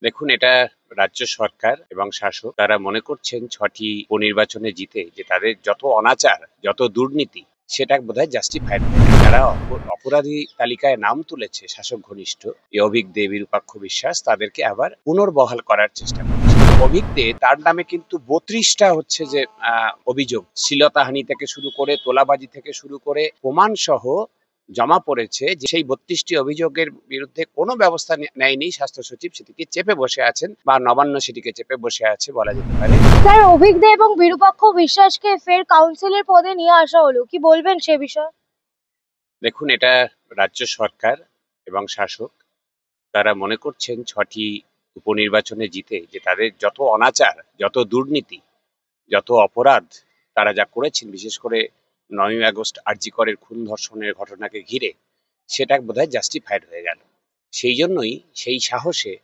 দেখুন, এটা রাজ্য সরকার এবং শাসক তারা মনে করছেন ৬টি উপনির্বাচনে জিতে যে তাদের যত অনাচার, যত দুর্নীতি সেটা বোধহয় জাস্টিফাইড। যারা অপরাধী তালিকায় নাম তুলেছে শাসক ঘনিষ্ঠ এই অভিক দে, বিরূপাক্ষ বিশ্বাস, তাদেরকে আবার পুনর্বহাল করার চেষ্টা করছে। অভিক দে তার নামে কিন্তু ৩২টা হচ্ছে যে অভিযোগ, শ্লীলতাহানি থেকে শুরু করে, তোলাবাজি থেকে শুরু করে প্রমাণ সহ জমা পড়েছে। যে সেই ৩২টি অভিযোগের বিরুদ্ধে কোনো ব্যবস্থা নেয়নি স্বাস্থ্য সচিব, সেটিকে চেপে বসে আছেন বা নবান্ন সেটিকে চেপে বসে আছে বলা যেতে পারে। স্যার, অভিক দে এবং বিরূপাক্ষ বিশ্বাসকে ফের কাউন্সিলের পদে নিয়ে আসা হলো, কি বলবেন সে বিষয়ে? দেখুন, এটা রাজ্য সরকার এবং শাসক তারা মনে করছেন ৬টি উপনির্বাচনে জিতে যে তাদের যত অনাচার, যত দুর্নীতি, যত অপরাধ তারা যা করেছেন, বিশেষ করে ৯ই আগস্ট আরজি করের খুন ধর্ষণের ঘটনাকে ঘিরে, সেটা বোধহয় জাস্টিফাইড হয়ে গেল। সেই জন্যই সেই সাহসে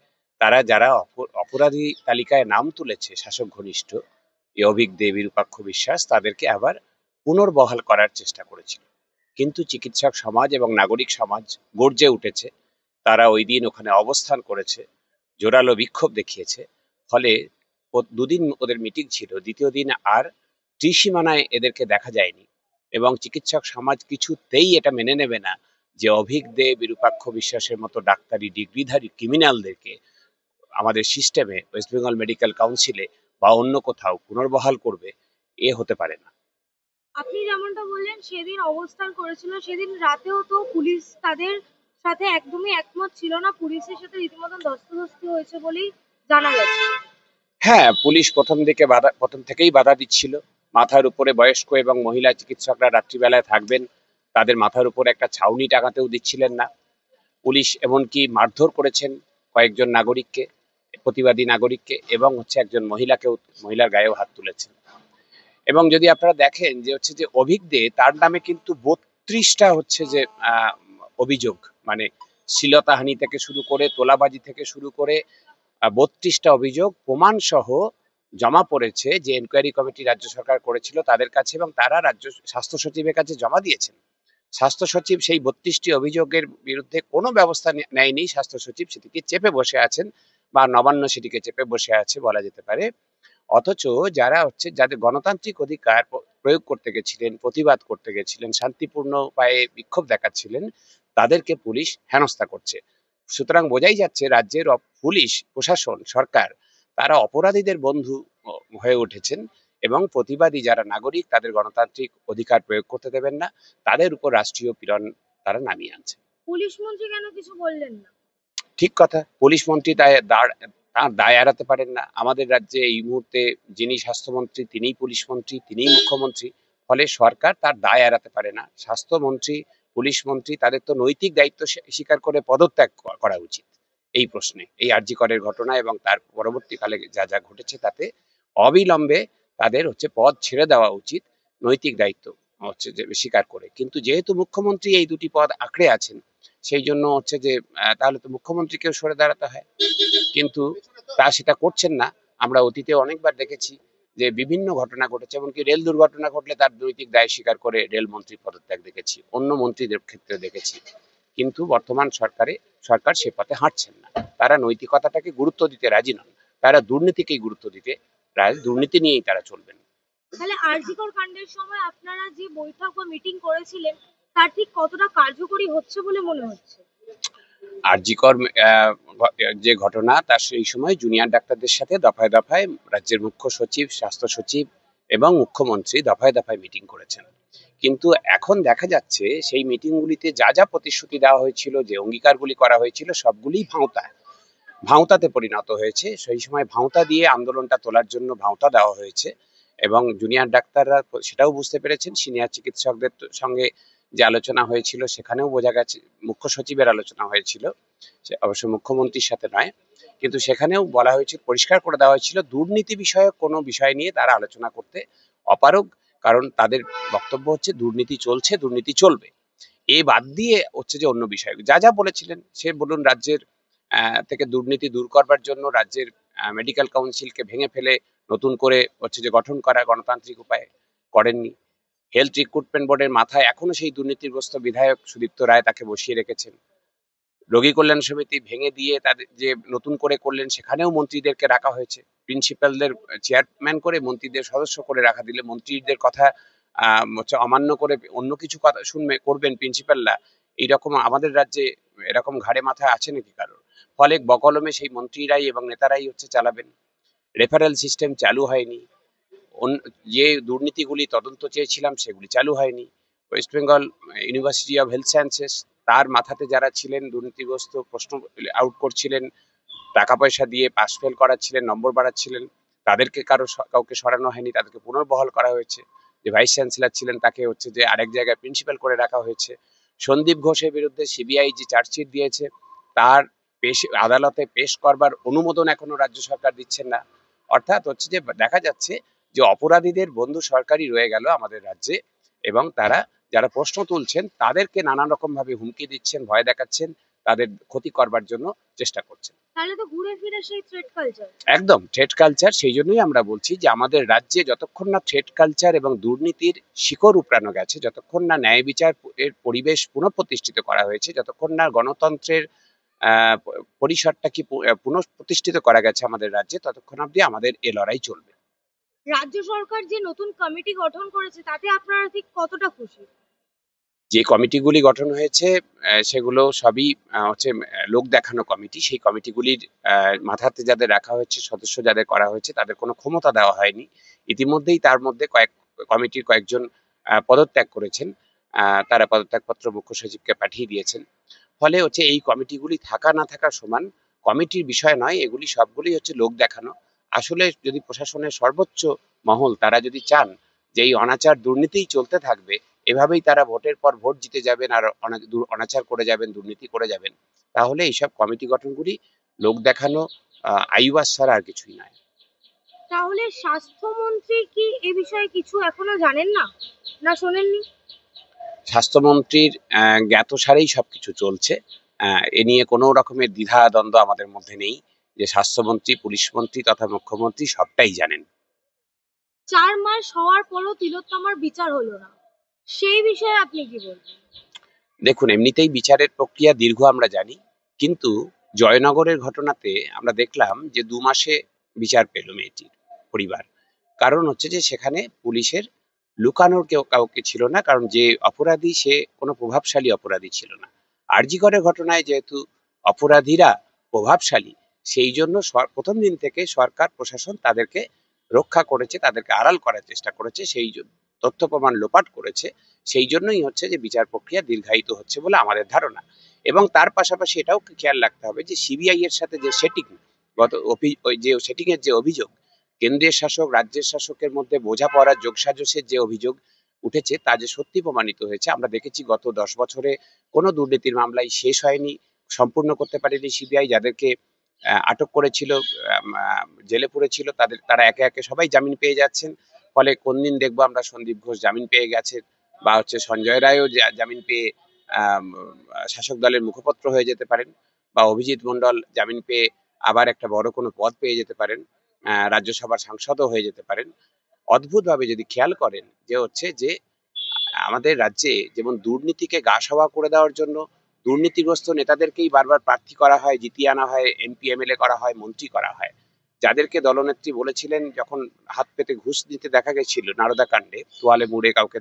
তারা যারা অপরাধী তালিকায় নাম তুলেছে শাসক ঘনিষ্ঠ এই অভিক দে, বিরূপাক্ষ বিশ্বাস, তাদেরকে আবার পুনর্বহাল করার চেষ্টা করেছিল। কিন্তু চিকিৎসক সমাজ এবং নাগরিক সমাজ গর্জে উঠেছে। তারা ওই দিন ওখানে অবস্থান করেছে, জোরালো বিক্ষোভ দেখিয়েছে। ফলে দুদিন ওদের মিটিং ছিল, দ্বিতীয় দিন আর ত্রিসীমানায় এদেরকে দেখা যায়নি। এবং চিকিৎসক সমাজ কিছুতেই এটা মেনে নেবে না যে অভিক দে, বিরূপাক্ষ বিশ্বাসের মতো ডাক্তারি ডিগ্রিধারী ক্রিমিনালদেরকে আমাদের সিস্টেমে, ওয়েস্ট বেঙ্গল মেডিকেল কাউন্সিলে বা অন্য কোথাও পুনর্বহাল করবে। এ হতে পারে না। আপনি যেমনটা বললেন সেদিন অবস্থান করেছিল, সেদিন রাতেও তো পুলিশ তাদের সাথে একদমই একমত ছিল না, পুলিশের সাথে রীতিমতন ধস্তাধস্তি হয়েছে বলেই জানা গেছে। হ্যাঁ, পুলিশ প্রথম থেকেই বাধা দিচ্ছিল। মাথার উপরে বয়স্ক এবং মহিলা চিকিৎসকরা রাত্রিবেলায় থাকবেন, তাদের মাথার উপরে একটা ছাউনি টাঙাতেও দিচ্ছিলেন না। পুলিশ এমনকি মারধর করেছেন কয়েকজন নাগরিককে, প্রতিবাদী নাগরিককে, এবং হচ্ছে একজন মহিলার গায়েও হাত তুলেছেন। এবং যদি আপনারা দেখেন যে হচ্ছে যে অভিক দে, তার নামে কিন্তু ৩২টা হচ্ছে যে অভিযোগ, মানে শ্লীলতাহানি থেকে শুরু করে, তোলাবাজি থেকে শুরু করে ৩২টা অভিযোগ প্রমাণ সহ জমা পড়েছে, যে এনকোয়ারি কমিটি রাজ্য সরকার করেছিল তাদের কাছে, এবং তারা রাজ্য স্বাস্থ্য সচিবের কাছে জমা দিয়েছেন। স্বাস্থ্য সচিব সেই ৩২টি অভিযোগের বিরুদ্ধে কোনো ব্যবস্থা নেয়নি। স্বাস্থ্য সচিব সেটিকে চেপে বসে আছেন বা নবান্ন সেটিকে চেপে বসে আছে বলা যেতে পারে। অথচ যারা হচ্ছে, যাদের গণতান্ত্রিক অধিকার প্রয়োগ করতে গেছিলেন, প্রতিবাদ করতে গেছিলেন, শান্তিপূর্ণ উপায়ে বিক্ষোভ দেখাচ্ছিলেন, তাদেরকে পুলিশ হেনস্থা করছে। সুতরাং বোঝাই যাচ্ছে রাজ্যের পুলিশ প্রশাসন, সরকার, তারা অপরাধীদের বন্ধু হয়ে উঠেছেন, এবং প্রতিবাদী যারা নাগরিক, তাদের গণতান্ত্রিক অধিকার প্রয়োগ করতে দেবেন না, তাদের উপর রাষ্ট্রীয় পীড়ন তারা নামিয়ে আনছে। পুলিশ মন্ত্রী কেন কিছু বললেন না? ঠিক কথা, পুলিশ মন্ত্রী তার দায় এড়াতে পারেন না। আমাদের রাজ্যে এই মুহূর্তে যিনি স্বাস্থ্যমন্ত্রী তিনিই পুলিশ মন্ত্রী, তিনিই মুখ্যমন্ত্রী। ফলে সরকার তার দায় এড়াতে পারে না। স্বাস্থ্যমন্ত্রী, পুলিশ মন্ত্রী, তাদের তো নৈতিক দায়িত্ব স্বীকার করে পদত্যাগ করা উচিত এই প্রশ্নে। এই আরজি করের ঘটনা এবং তার পরবর্তীকালে যা যা ঘটেছে, তাতে অবিলম্বে তাদের হচ্ছে পদ ছেড়ে দেওয়া উচিত, নৈতিক দায়িত্ব হচ্ছে যে স্বীকার করে। কিন্তু যেহেতু মুখ্যমন্ত্রী এই দুটি পদ আঁকড়ে আছেন, সেই জন্য হচ্ছে যে তাহলে তো মুখ্যমন্ত্রীকেও সরে দাঁড়াতে হয়। কিন্তু তা সেটা করছেন না। আমরা অতীতে অনেকবার দেখেছি যে বিভিন্ন ঘটনা ঘটেছে, এমনকি রেল দুর্ঘটনা ঘটলে তার নৈতিক দায় স্বীকার করে রেলমন্ত্রী পদত্যাগ দেখেছি, অন্য মন্ত্রীদের ক্ষেত্রে দেখেছি। কিন্তু বর্তমান সরকার সে পথে হাঁটছেন না। তারা নৈতিকতাটাকে গুরুত্ব দিতে রাজি নন, তারা দুর্নীতিকেই গুরুত্ব দিতে দুর্নীতি নিয়েই তারা চলবেন। তাহলে আরজিকর কাণ্ডের সময় আপনারা যে বৈঠক বা মিটিং করেছিলেন, তার ঠিক কতটা কার্যকরী হচ্ছে বলে মনে হচ্ছে? আরজিকর যে ঘটনা, তার সেই সময় জুনিয়র ডাক্তারদের সাথে দফায় দফায় রাজ্যের মুখ্য সচিব, স্বাস্থ্য সচিব এবং মুখ্যমন্ত্রী দফায় দফায় মিটিং করেছেন। কিন্তু এখন দেখা যাচ্ছে সেই মিটিংগুলিতে যা যা প্রতিশ্রুতি দেওয়া হয়েছিল, যে অঙ্গীকারগুলি করা হয়েছিল, সবগুলিই ভাঁওতাতে পরিণত হয়েছে। সেই সময় ভাঁওতা দিয়ে আন্দোলনটা তোলার জন্য ভাঁওতা দেওয়া হয়েছে, এবং জুনিয়র ডাক্তাররা সেটাও বুঝতে পেরেছেন। সিনিয়র চিকিৎসকদের সঙ্গে যে আলোচনা হয়েছিল, সেখানেও বোঝা গেছে, মুখ্য সচিবের আলোচনা হয়েছিল, অবশ্য মুখ্যমন্ত্রীর সাথে নয়, কিন্তু সেখানেও বলা হয়েছিল, পরিষ্কার করে দেওয়া হয়েছিল, দুর্নীতি বিষয়ক কোনো বিষয় নিয়ে তারা আলোচনা করতে অপারগ। কারণ তাদের বক্তব্য হচ্ছে দুর্নীতি চলছে, দুর্নীতি চলবে। এ বাদ দিয়ে হচ্ছে যে অন্য বিষয় যা যা বলেছিলেন, সে বলুন রাজ্যের থেকে দুর্নীতি দূর করবার জন্য রাজ্যের মেডিকেল কাউন্সিলকে ভেঙে ফেলে নতুন করে হচ্ছে যে গঠন করা গণতান্ত্রিক উপায়ে করেননি। হেলথ রিক্রুটমেন্ট বোর্ডের মাথায় এখনো সেই দুর্নীতিগ্রস্ত বিধায়ক সুদীপ্ত রায়, তাকে বসিয়ে রেখেছেন। রোগী কল্যাণ সমিতি ভেঙে দিয়ে তাদের যে নতুন করে করলেন সেখানেও মন্ত্রীদেরকে রাখা হয়েছে, প্রিন্সিপালদের চেয়ারম্যান করে মন্ত্রীদের সদস্য করে রাখা দিলে মন্ত্রীদের কথা হচ্ছে অমান্য করে অন্য কিছু কথা করবেন প্রিন্সিপালরা। এইরকম আমাদের রাজ্যে এরকম ঘাড়ে মাথায় আছে নাকি কারোর? ফলে বকলমে সেই মন্ত্রীরাই এবং নেতারাই হচ্ছে চালাবেন। রেফারেল সিস্টেম চালু হয়নি, যে দুর্নীতিগুলি তদন্ত চেয়েছিলাম সেগুলি চালু হয়নি। West Bengal university of health sciences, তার মাথাতে যারা ছিলেন দুর্নীতিগ্রস্ত, প্রশ্ন আউট করছিলেন, টাকা পয়সা দিয়ে পাস ফেল করাচ্ছিলেন, নম্বর বাড়াচ্ছিলেন, তাদেরকে কাউকে সরানো হয়নি, তাদেরকে পুনর্বহাল করা হয়েছে। যে ভাইস চ্যান্সেলর ছিলেন তাকে হচ্ছে যে আরেক জায়গায় প্রিন্সিপাল করে রাখা হয়েছে। সন্দীপ ঘোষের বিরুদ্ধে সিবিআই যে চার্জশিট দিয়েছে তার আদালতে পেশ করবার অনুমোদন এখনো রাজ্য সরকার দিচ্ছেন না। অর্থাৎ হচ্ছে যে দেখা যাচ্ছে যে অপরাধীদের বন্ধু সরকারই রয়ে গেল আমাদের রাজ্যে, এবং তারা যারা প্রশ্ন তুলছেন তাদেরকে নানান রকম ভাবে হুমকি দিচ্ছেন, ভয় দেখাচ্ছেন, তাদের ক্ষতি করবার জন্য চেষ্টা করছেন। তাহলে তো ঘুরে ফিরে সেই থ্রেট কালচার। একদম থ্রেট কালচার। সেই জন্যই আমরা বলছি যে আমাদের রাজ্যে যতক্ষণ না থ্রেট কালচার এবং দুর্নীতির শিকড় উপড়ানো গেছে, যতক্ষণ না ন্যায় বিচার এর পরিবেশ পুনঃপ্রতিষ্ঠিত করা হয়েছে, যতক্ষণ না গণতন্ত্রের পরিসরটাকে পুনঃপ্রতিষ্ঠিত করা গেছে আমাদের রাজ্যে, ততক্ষণ অবধি আমাদের এ লড়াই চলবে। রাজ্য সরকার যে নতুন কমিটি গঠন করেছে তাতে আপনারা ঠিক কতটা খুশি? যে কমিটিগুলি গঠন হয়েছে সেগুলো সবই হচ্ছে লোক দেখানো কমিটি। সেই কমিটিগুলির মাথাতে যাদের রাখা হয়েছে, সদস্য যাদের করা হয়েছে, তাদের কোনো ক্ষমতা দেওয়া হয়নি। ইতিমধ্যেই তার মধ্যে কমিটির কয়েকজন পদত্যাগ করেছেন। তারা পদত্যাগপত্র মুখ্য সচিবকে পাঠিয়ে দিয়েছেন। ফলে হচ্ছে এই কমিটিগুলি থাকা না থাকা সমান, কমিটির বিষয় নয়, এগুলি সবগুলি হচ্ছে লোক দেখানো। আসলে যদি প্রশাসনের সর্বোচ্চ মহল তারা যদি চান যে এই অনাচার দুর্নীতিই চলতে থাকবে, এভাবেই তারা ভোটের পর ভোট জিতে যাবেন আর অনাচার করে যাবেন, দুর্নীতি করে যাবেন, তাহলে এইসব কমিটি গঠনগুলি লোক দেখানো, আইওয়াস ছাড়া আর কিছুই নয়। তাহলে স্বাস্থ্যমন্ত্রী কি এ বিষয়ে কিছু এখনো জানেন না, না শোনেননি? স্বাস্থ্যমন্ত্রীর জ্ঞাতসারেই সবকিছু চলছে। এ নিয়ে কোনো রকমের দ্বিধা দ্বন্দ্ব আমাদের মধ্যে নেই যে স্বাস্থ্যমন্ত্রী, পুলিশ মন্ত্রী তথা মুখ্যমন্ত্রী সবটাই জানেন। 4 মাস হওয়ার পরও তিলোত্তমার বিচার হলো না, সেই বিষয়ে আপনি কি বলবেন? দেখুন, এমনিতেই বিচারের প্রক্রিয়া দীর্ঘ আমরা জানি, কিন্তু জয়নগরের ঘটনাতে আমরা দেখলাম যে 2 মাসে বিচার পেল মেয়েটির পরিবার। কারণ হচ্ছে যে সেখানে পুলিশের লুকানোর কাউকে ছিল না, কারণ যে অপরাধী সে কোনো প্রভাবশালী অপরাধী ছিল না। আরজি করের ঘটনায় যেহেতু অপরাধীরা প্রভাবশালী, সেই জন্য প্রথম দিন থেকে সরকার প্রশাসন তাদেরকে রক্ষা করেছে, তাদেরকে আড়াল করার চেষ্টা করেছে, সেই তথ্য প্রমাণ লোপাট করেছে। সেই জন্যই হচ্ছে যে বিচার প্রক্রিয়া দীর্ঘায়িত হচ্ছে বলে আমাদের ধারণা। এবং তার পাশাপাশি এটাও খেয়াল রাখতে হবে যে সিবিআই এর সাথে যে সেটিং, ওই যে সেটিং এর যে অভিযোগ, কেন্দ্রের শাসক রাজ্যের শাসকের মধ্যে বোঝাপড়ার যোগসাজশের যে অভিযোগ উঠেছে তা যে সত্যি প্রমাণিত হয়েছে। আমরা দেখেছি গত 10 বছরে কোনো দুর্নীতির মামলাই শেষ হয়নি, সম্পূর্ণ করতে পারেনি সিবিআই। যাদেরকে আটক করেছিল, জেলে পুরেছিল, তারা একে একে সবাই জামিন পেয়ে যাচ্ছেন। ফলে কোন দিন দেখবো আমরা সন্দীপ ঘোষ জামিন পেয়ে গেছে, বা হচ্ছে সঞ্জয় রায়ও জামিন পেয়ে শাসক দলের মুখপত্র হয়ে যেতে পারেন, বা অভিজিৎ মন্ডল জামিন পেয়ে আবার একটা বড় কোনো পদ পেয়ে যেতে পারেন, রাজ্যসভার সাংসদও হয়ে যেতে পারেন। অদ্ভুতভাবে যদি খেয়াল করেন যে হচ্ছে যে আমাদের রাজ্যে যেমন দুর্নীতিকে গা সওয়া করে দেওয়ার জন্য দুর্নীতিগ্রস্ত নেতাদেরকেই বারবার প্রার্থী করা হয়, জিতিয়ে আনা হয়, এমপি এমএলএ করা হয়, মন্ত্রী করা হয়। যাদেরকে দলনেত্রী বলেছিলেন, যখন হাত পেতে ঘুষ দিতে দেখা গেছিল নারদা কাণ্ডে, তোয়ালে মুড়ে কাউকে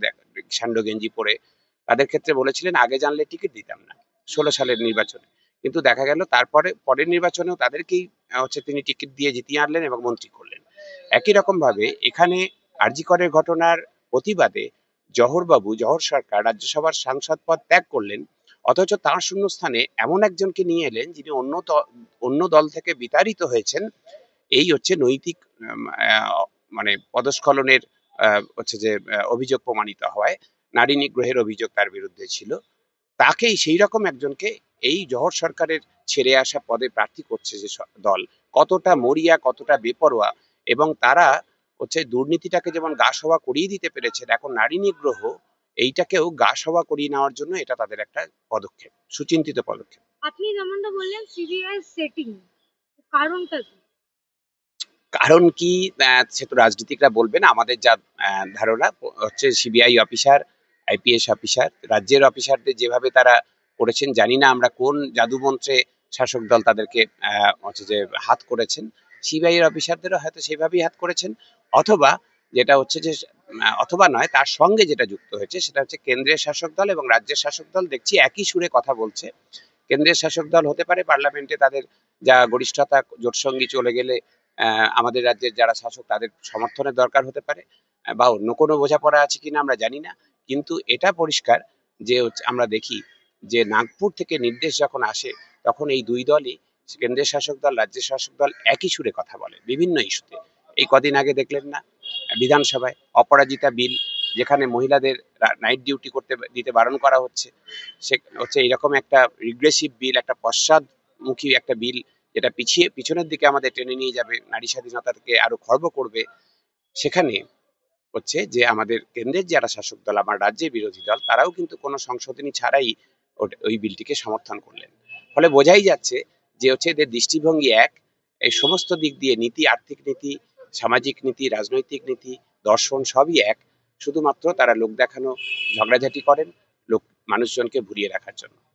সান্ডো গেঞ্জি পরে, তাদের ক্ষেত্রে বলেছিলেন আগে জানলে টিকিট দিতাম না, 16 সালের নির্বাচনে। কিন্তু দেখা গেল তারপরে পরের নির্বাচনেও তাদেরকেই হচ্ছে তিনি টিকিট দিয়ে জিতিয়ে আনলেন এবং মন্ত্রী করলেন। একই রকম ভাবে এখানে আরজি করের ঘটনার প্রতিবাদে জহর সরকার রাজ্যসভার সাংসদ পদ ত্যাগ করলেন, অথচ তার শূন্যস্থানে এমন একজনকে নিয়ে এলেন যিনি অন্য দল থেকে বিতাড়িত হয়েছেন। এই হচ্ছে নৈতিক মানে পদস্খলনের হচ্ছে যে অভিযোগ প্রমাণিত হওয়ায়, নারী নিগ্রহের অভিযোগ তার বিরুদ্ধে ছিল। তাকেই সেই রকম একজনকে এই জহর সরকারের ছেড়ে আসা পদে প্রার্থী করছে যে দল, কতটা মরিয়া, কতটা বেপরোয়া। এবং তারা হচ্ছে দুর্নীতিটাকে যেমন গা সওয়া করিয়ে দিতে পেরেছেন, এখন নারী নিগ্রহ এইটাকেও গা সওয়া করিয়ে নেওয়ার জন্য এটা তাদের একটা পদক্ষেপ, সুচিন্তিত পদক্ষেপ। আপনি যেমনটা বললেন সিবিআই সেটিং, কারণটা কি? কারণ কি সে তো রাজনীতিকরা বলবেন। আমাদের যা ধারণা হচ্ছে সিবিআই অফিসার, আইপিএস অফিসার, রাজ্যের অফিসারদের যেভাবে তারা করেছেন। জানি না আমরা কোন জাদুমন্ত্রে শাসক দল তাদেরকে হচ্ছে যে হাত করেছেন। সিবিআই এর অফিসারদেরও হয়তো সেভাবেই হাত করেছেন, অথবা যেটা হচ্ছে যে অথবা নয়, তার সঙ্গে যেটা যুক্ত হয়েছে সেটা হচ্ছে কেন্দ্রের শাসক দল এবং রাজ্যের শাসক দল দেখছি একই সুরে কথা বলছে। কেন্দ্রের শাসক দল হতে পারে পার্লামেন্টে তাদের যা গরিষ্ঠতা জোটসঙ্গী চলে গেলে আমাদের রাজ্যের যারা শাসক তাদের সমর্থনের দরকার হতে পারে, বা অন্য কোনো বোঝাপড়া আছে কিনা আমরা জানি না। কিন্তু এটা পরিষ্কার যে আমরা দেখি যে নাগপুর থেকে নির্দেশ যখন আসে তখন এই দুই দলই, কেন্দ্রের শাসক দল রাজ্যের শাসক দল, একই সুরে কথা বলে বিভিন্ন ইস্যুতে। এই কদিন আগে দেখলেন না বিধানসভায় অপরাজিতা বিল, যেখানে মহিলাদের নাইট ডিউটি করতে দিতে বারণ করা হচ্ছে, সে হচ্ছে এরকম একটা রিগ্রেসিভ বিল, একটা পশ্চাদমুখী একটা বিল, যেটা পিছনের দিকে আমাদের টেনে নিয়ে যাবে, নারী স্বাধীনতাকে আরো খর্ব করবে। সেখানে হচ্ছে যে আমাদের কেন্দ্রের যারা শাসক দল, আমার রাজ্যের বিরোধী দল, তারাও কিন্তু কোনো সংশোধনী ছাড়াই ওই বিলটিকে সমর্থন করলেন। ফলে বোঝাই যাচ্ছে যে হচ্ছে এদের দৃষ্টিভঙ্গি এক। এই সমস্ত দিক দিয়ে নীতি, আর্থিক নীতি, সামাজিক নীতি, রাজনৈতিক নীতি, দর্শন সবই এক। শুধুমাত্র তারা লোক দেখানো, ঝগড়াঝাটি করেন মানুষজনকে ভুলিয়ে রাখার জন্য।